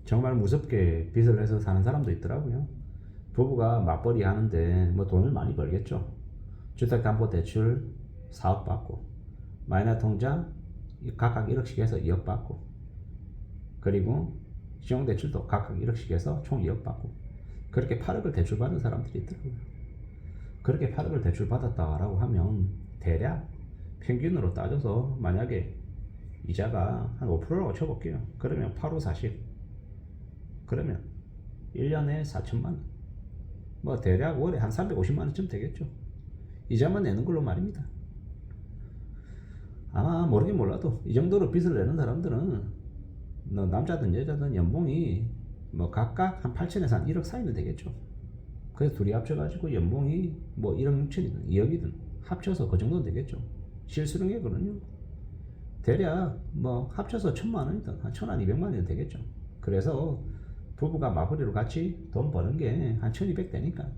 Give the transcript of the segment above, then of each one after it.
정말 무섭게 빚을 내서 사는 사람도 있더라고요. 부부가 맞벌이 하는데 뭐 돈을 많이 벌겠죠. 주택담보대출 4억 받고, 마이너 통장 각각 1억씩 해서 2억 받고, 그리고 신용대출도 각각 1억씩 해서 총 2억 받고, 그렇게 8억을 대출받은 사람들이 있더라고요. 그렇게 8억을 대출받았다라고 하면 대략 평균으로 따져서 만약에 이자가 한 5%라고 쳐볼게요. 그러면 8호 40, 그러면 1년에 4천만원, 뭐 대략 월에 한 350만원쯤 되겠죠. 이자만 내는 걸로 말입니다. 아마 모르긴 몰라도 이 정도로 빚을 내는 사람들은 남자든 여자든 연봉이 뭐 각각 한 8천에서 한 1억 사이면 되겠죠. 그래서 둘이 합쳐가지고 연봉이 뭐 1억 6천이든 2억이든 합쳐서 그 정도는 되겠죠. 실수령액으로는요. 대략 뭐 합쳐서 1,000만원이든 한 1,200만원이든 되겠죠. 그래서 부부가 마무리로 같이 돈 버는 게 한 1,200 되니까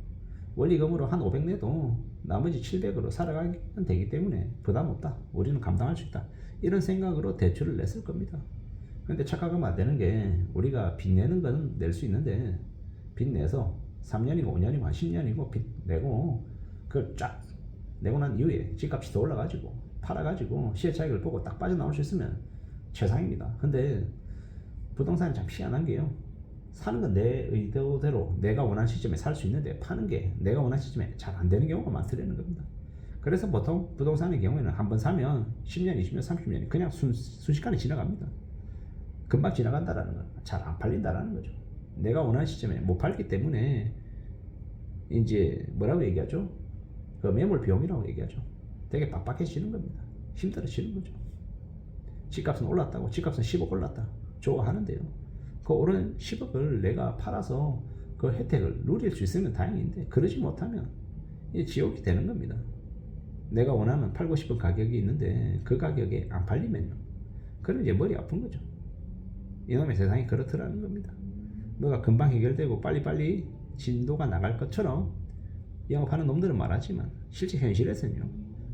원리금으로 한 500 내도 나머지 700으로 살아가면 되기 때문에 부담 없다. 우리는 감당할 수 있다. 이런 생각으로 대출을 냈을 겁니다. 근데 착각하면 안 되는 게 우리가 빚 내는 거는 낼 수 있는데 빚 내서 3년이고 5년이고 한 10년이고 빚 내고 그걸 쫙 내고 난 이후에 집값이 더 올라가지고 팔아가지고 시세 차익을 보고 딱 빠져나올 수 있으면 최상입니다. 근데 부동산이 참 희한한 게요. 사는 건 내 의도대로 내가 원하는 시점에 살 수 있는데 파는 게 내가 원하는 시점에 잘 안 되는 경우가 많더라는 겁니다. 그래서 보통 부동산의 경우에는 한번 사면 10년, 20년, 30년이 그냥 순식간에 지나갑니다. 금방 지나간다라는 건 잘 안 팔린다라는 거죠. 내가 원하는 시점에 못 팔기 때문에 이제 뭐라고 얘기하죠? 그 매몰 비용이라고 얘기하죠. 되게 빡빡해지는 겁니다. 힘들어지는 거죠. 집값은 올랐다고, 집값은 10억 올랐다. 좋아하는데요. 그 오른 10억을 내가 팔아서 그 혜택을 누릴 수 있으면 다행인데 그러지 못하면 이 지옥이 되는 겁니다. 내가 원하는 팔고 싶은 가격이 있는데 그 가격에 안 팔리면요. 그럼 이제 머리 아픈 거죠. 이놈의 세상이 그렇더라는 겁니다. 뭐가 금방 해결되고 빨리빨리 진도가 나갈 것처럼 영업하는 놈들은 말하지만 실제 현실에서는요.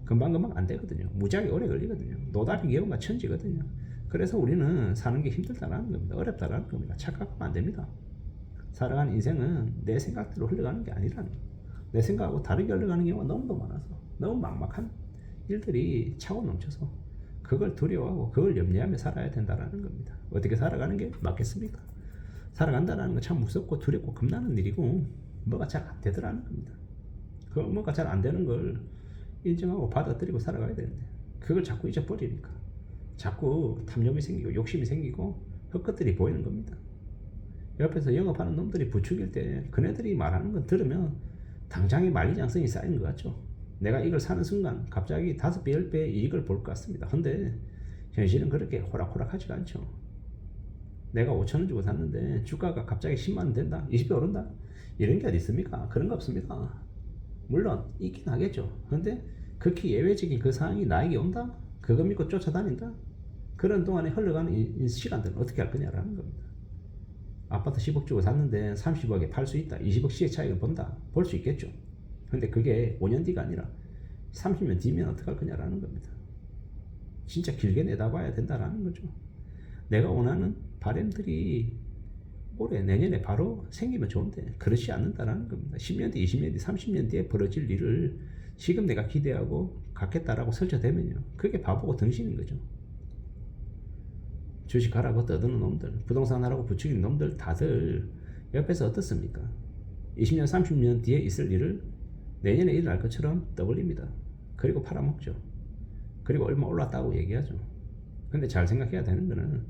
금방금방 안 되거든요. 무지하게 오래 걸리거든요. 노답이 개운과 천지거든요. 그래서 우리는 사는 게 힘들다라는 겁니다. 어렵다라는 겁니다. 착각하면 안 됩니다. 살아가는 인생은 내 생각대로 흘러가는 게 아니라는 거예요. 내 생각하고 다르게 흘러가는 경우가 너무 많아서 너무 막막한 일들이 차고 넘쳐서 그걸 두려워하고 그걸 염려하며 살아야 된다는 겁니다. 어떻게 살아가는 게 맞겠습니까? 살아간다는 건 참 무섭고 두렵고 겁나는 일이고 뭐가 잘 안 되더라는 겁니다. 그 뭐가 잘 안 되는 걸 인정하고 받아들이고 살아가야 되는데 그걸 자꾸 잊어버리니까 자꾸 탐욕이 생기고 욕심이 생기고 헛것들이 보이는 겁니다. 옆에서 영업하는 놈들이 부추길 때 그네들이 말하는 건 들으면 당장에 만리장성이 쌓이는 것 같죠. 내가 이걸 사는 순간 갑자기 5배, 10배의 이익을 볼 것 같습니다. 근데 현실은 그렇게 호락호락하지가 않죠. 내가 5천원 주고 샀는데 주가가 갑자기 10만원 된다? 20배 오른다? 이런 게 어디 있습니까? 그런 거 없습니다. 물론 있긴 하겠죠. 근데 극히 예외적인 그 상황이 나에게 온다? 그거 믿고 쫓아다닌다? 그런 동안에 흘러가는 시간들은 어떻게 할 거냐라는 겁니다. 아파트 10억 주고 샀는데 30억에 팔 수 있다. 20억 시세 차익을 본다. 볼 수 있겠죠. 근데 그게 5년 뒤가 아니라 30년 뒤면 어떻게 할 거냐라는 겁니다. 진짜 길게 내다봐야 된다라는 거죠. 내가 원하는 바램들이 올해 내년에 바로 생기면 좋은데 그렇지 않는다라는 겁니다. 10년 뒤, 20년 뒤, 30년 뒤에 벌어질 일을 지금 내가 기대하고 갖겠다라고 설쳐대면요. 그게 바보고 덩신인 거죠. 주식 하라고 떠드는 놈들, 부동산 하라고 부추기는 놈들 다들 옆에서 어떻습니까? 20년, 30년 뒤에 있을 일을 내년에 일어날 것처럼 떠벌립니다. 그리고 팔아먹죠. 그리고 얼마 올랐다고 얘기하죠. 근데 잘 생각해야 되는 거는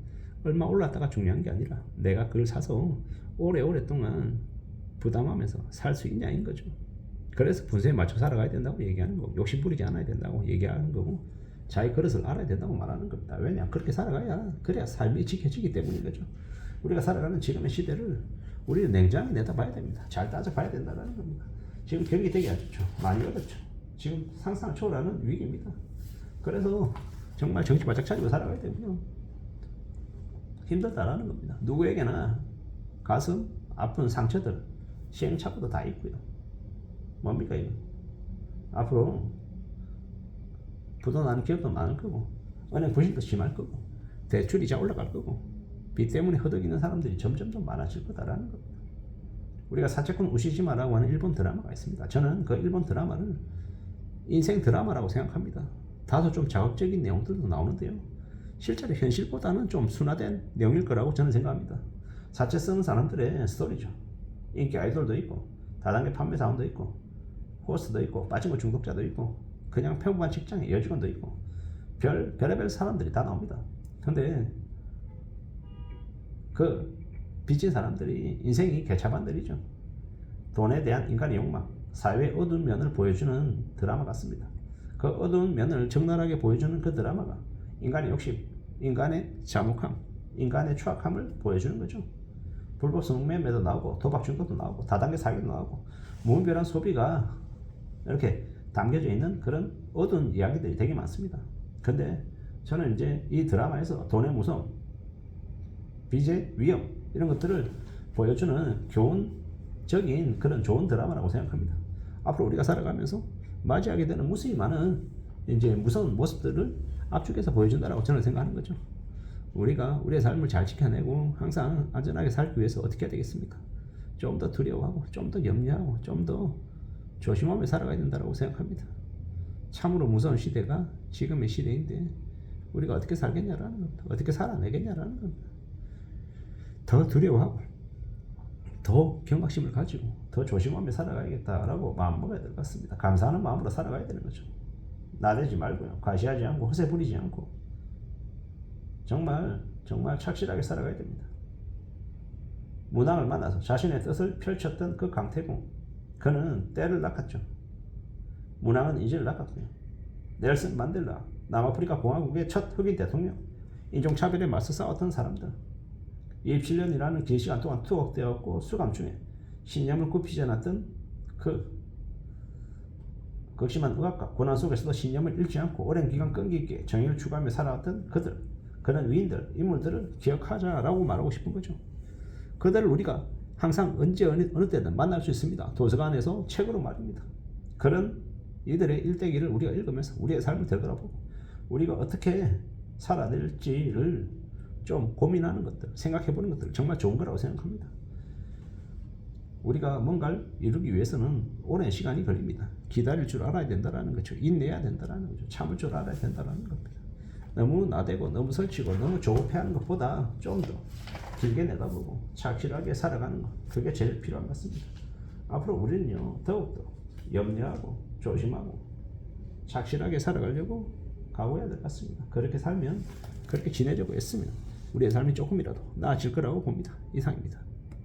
얼마 올랐다가 중요한 게 아니라 내가 그걸 사서 오랫동안 부담하면서 살 수 있냐인 거죠. 그래서 분수에 맞춰 살아가야 된다고 얘기하는 거고 욕심 부리지 않아야 된다고 얘기하는 거고 자기 그릇을 알아야 된다고 말하는 겁니다. 왜냐? 그렇게 살아가야 그래야 삶이 지켜지기 때문인 거죠. 우리가 살아가는 지금의 시대를 우리는 냉정하게 내다봐야 됩니다. 잘 따져봐야 된다는 겁니다. 지금 경기 되게 안 좋죠. 많이 어렵죠. 지금 상상 초월하는 위기입니다. 그래서 정말 정신 바짝 차리고 살아가야 되고요. 힘들다라는 겁니다. 누구에게나 가슴 아픈 상처들 시행착오도 다 있고요. 뭡니까 이거? 앞으로 부도나는 기업도 많을 거고 은행 부실도 심할 거고 대출 이자 올라갈 거고 빚 때문에 허덕이는 사람들이 점점 더 많아질 거다라는 겁니다. 우리가 사채꾼 우시지마라고 하는 일본 드라마가 있습니다. 저는 그 일본 드라마를 인생 드라마라고 생각합니다. 다소 좀 자극적인 내용들도 나오는데요. 실제로 현실보다는 좀 순화된 내용일 거라고 저는 생각합니다. 사채 쓰는 사람들의 스토리죠. 인기 아이돌도 있고 다단계 판매 사원도 있고 호스트도 있고 빠진거 중독자도 있고 그냥 평범한 직장의 여직원도 있고 별의별 사람들이 다 나옵니다. 근데 그 빚진 사람들이 인생이 개차반들이죠. 돈에 대한 인간의 욕망, 사회의 어두운 면을 보여주는 드라마 같습니다. 그 어두운 면을 적나라하게 보여주는 그 드라마가 인간의 욕심, 인간의 잔혹함, 인간의 추악함을 보여주는 거죠. 불법 성매매도 나오고 도박 중독도 나오고 다단계 사기도 나오고 무분별한 소비가 이렇게 담겨져 있는 그런 어두운 이야기들이 되게 많습니다. 근데 저는 이제 이 드라마에서 돈의 무서움, 빚의 위험 이런 것들을 보여주는 교훈적인 그런 좋은 드라마라고 생각합니다. 앞으로 우리가 살아가면서 맞이하게 되는 무수히 많은 이제 무서운 모습들을 압축해서 보여준다라고 저는 생각하는 거죠. 우리가 우리의 삶을 잘 지켜내고 항상 안전하게 살기 위해서 어떻게 해야 되겠습니까? 좀 더 두려워하고 좀 더 염려하고 좀 더 조심하며 살아가야 된다고 생각합니다. 참으로 무서운 시대가 지금의 시대인데 우리가 어떻게 살겠냐라는 겁니다. 어떻게 살아내겠냐라는 겁니다. 더 두려워하고 더 경각심을 가지고 더 조심하며 살아가야겠다라고 마음먹어야 될 것 같습니다. 감사하는 마음으로 살아가야 되는 거죠. 나대지 말고요. 과시하지 않고 허세 부리지 않고 정말 착실하게 살아가야 됩니다. 문왕을 만나서 자신의 뜻을 펼쳤던 그 강태공, 그는 때를 낚았죠. 문왕은 인지를 낚았고요. 넬슨 만델라, 남아프리카 공화국의 첫 흑인 대통령, 인종차별에 맞서 싸웠던 사람들, 27년이라는 긴 시간 동안 투옥되었고 수감 중에 신념을 굽히지 않았던 그 극심한 억압과 고난 속에서도 신념을 잃지 않고 오랜 기간 끈기 있게 정의를 추구하며 살아왔던 그런 위인들, 인물들을 기억하자라고 말하고 싶은 거죠. 그들을 우리가 항상 언제 어느 때든 만날 수 있습니다. 도서관에서 책으로 말입니다. 그런 이들의 일대기를 우리가 읽으면서 우리의 삶을 되돌아보고 우리가 어떻게 살아낼지를 좀 고민하는 것들, 생각해보는 것들 정말 좋은 거라고 생각합니다. 우리가 뭔가를 이루기 위해서는 오랜 시간이 걸립니다. 기다릴 줄 알아야 된다는 거죠. 인내해야 된다는 거죠. 참을 줄 알아야 된다는 겁니다. 너무 나대고 너무 설치고 너무 조급해하는 것보다 좀 더 길게 내다보고 착실하게 살아가는 것, 그게 제일 필요한 것 같습니다. 앞으로 우리는요 더욱더 염려하고 조심하고 착실하게 살아가려고 각오해야 될 것 같습니다. 그렇게 살면, 그렇게 지내려고 했으면 우리의 삶이 조금이라도 나아질 거라고 봅니다. 이상입니다.